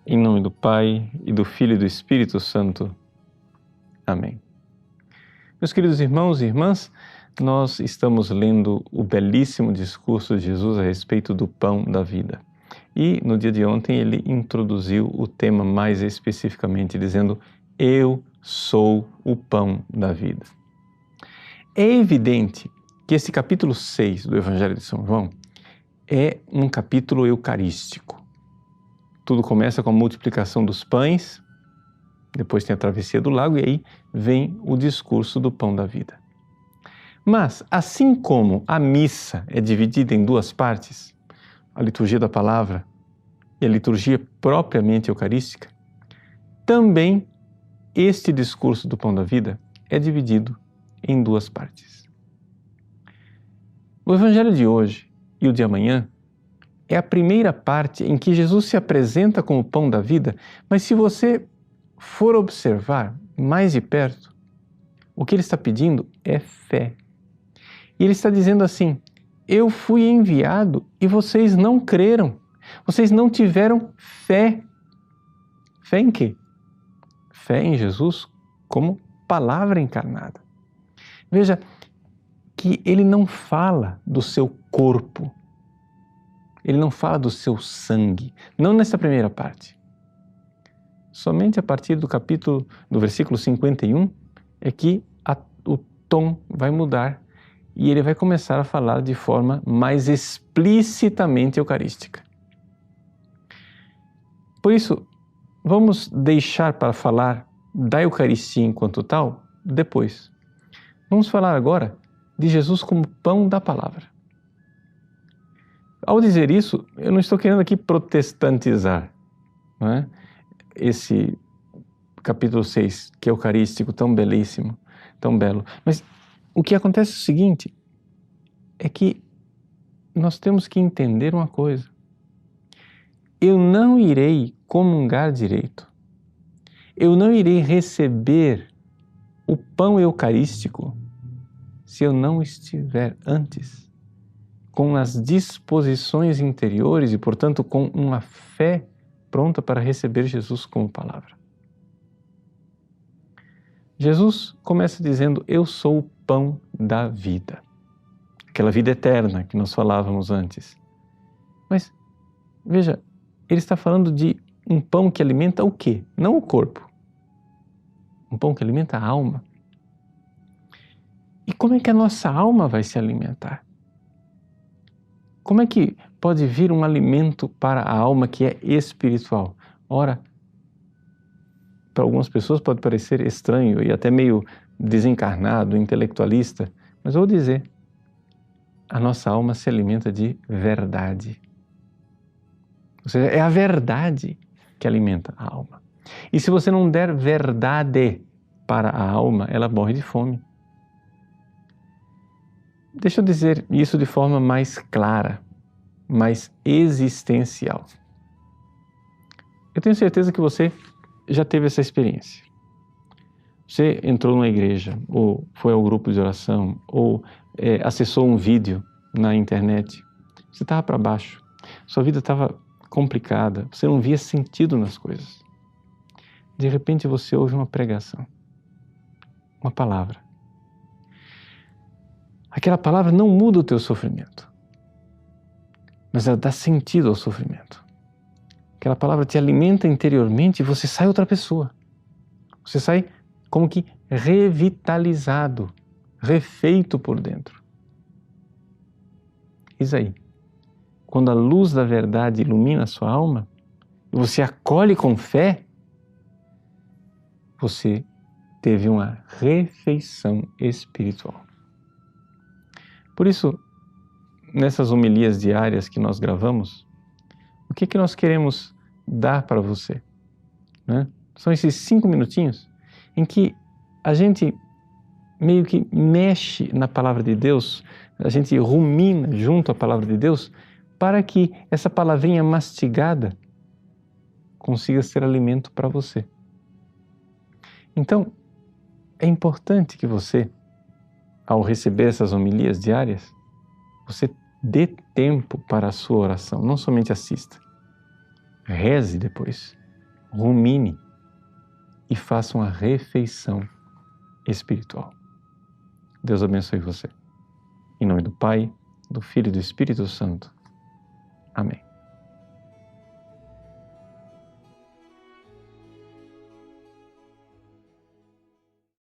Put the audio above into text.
Em nome do Pai, e do Filho e do Espírito Santo. Amém. Meus queridos irmãos e irmãs, nós estamos lendo o belíssimo discurso de Jesus a respeito do pão da vida. E no dia de ontem ele introduziu o tema mais especificamente, dizendo: Eu sou o pão da vida. É evidente que esse capítulo 6 do Evangelho de São João é um capítulo eucarístico. Tudo começa com a multiplicação dos pães, depois tem a travessia do lago e aí vem o discurso do pão da vida. Mas, assim como a missa é dividida em duas partes, a liturgia da palavra e a liturgia propriamente eucarística, também este discurso do pão da vida é dividido em duas partes. O Evangelho de hoje e o de amanhã é a primeira parte em que Jesus se apresenta como o pão da vida, mas se você for observar mais de perto, o que ele está pedindo é fé. E ele está dizendo assim: eu fui enviado e vocês não creram, vocês não tiveram fé. Fé em quê? Fé em Jesus como palavra encarnada. Veja que ele não fala do seu corpo, ele não fala do seu sangue, não nessa primeira parte. Somente a partir do versículo 51 é que o tom vai mudar e ele vai começar a falar de forma mais explicitamente eucarística. Por isso, vamos deixar para falar da Eucaristia enquanto tal depois. Vamos falar agora de Jesus como pão da palavra. Ao dizer isso, eu não estou querendo aqui protestantizar, não é? Esse capítulo 6, que é eucarístico, tão belíssimo, tão belo. Mas o que acontece é o seguinte, é que nós temos que entender uma coisa. Eu não irei comungar direito, eu não irei receber o pão eucarístico se eu não estiver antes com as disposições interiores e, portanto, com uma fé pronta para receber Jesus como palavra. Jesus começa dizendo: eu sou o pão da vida. Aquela vida eterna que nós falávamos antes. Mas, veja, ele está falando de um pão que alimenta o quê? Não o corpo. Um pão que alimenta a alma. E como é que a nossa alma vai se alimentar? Como é que pode vir um alimento para a alma que é espiritual? Ora, para algumas pessoas pode parecer estranho e até meio desencarnado, intelectualista, mas vou dizer, a nossa alma se alimenta de verdade. Ou seja, é a verdade que alimenta a alma. E se você não der verdade para a alma, ela morre de fome. Deixa eu dizer isso de forma mais clara, mais existencial. Eu tenho certeza que você já teve essa experiência. Você entrou numa igreja, ou foi ao grupo de oração, ou acessou um vídeo na internet. Você estava para baixo, sua vida estava complicada, você não via sentido nas coisas. De repente você ouve uma pregação, uma palavra. Aquela palavra não muda o teu sofrimento, mas ela dá sentido ao sofrimento. Aquela palavra te alimenta interiormente e você sai outra pessoa. Você sai como que revitalizado, refeito por dentro. Isso aí. Quando a luz da verdade ilumina a sua alma, e você acolhe com fé, você teve uma refeição espiritual. Por isso, nessas homilias diárias que nós gravamos, o que nós queremos dar para você? Né? São esses 5 minutinhos em que a gente meio que mexe na palavra de Deus, a gente rumina junto à palavra de Deus, para que essa palavrinha mastigada consiga ser alimento para você. Então, é importante que você, ao receber essas homilias diárias, você dê tempo para a sua oração, não somente assista. Reze depois, rumine e faça uma refeição espiritual. Deus abençoe você. Em nome do Pai, do Filho e do Espírito Santo. Amém.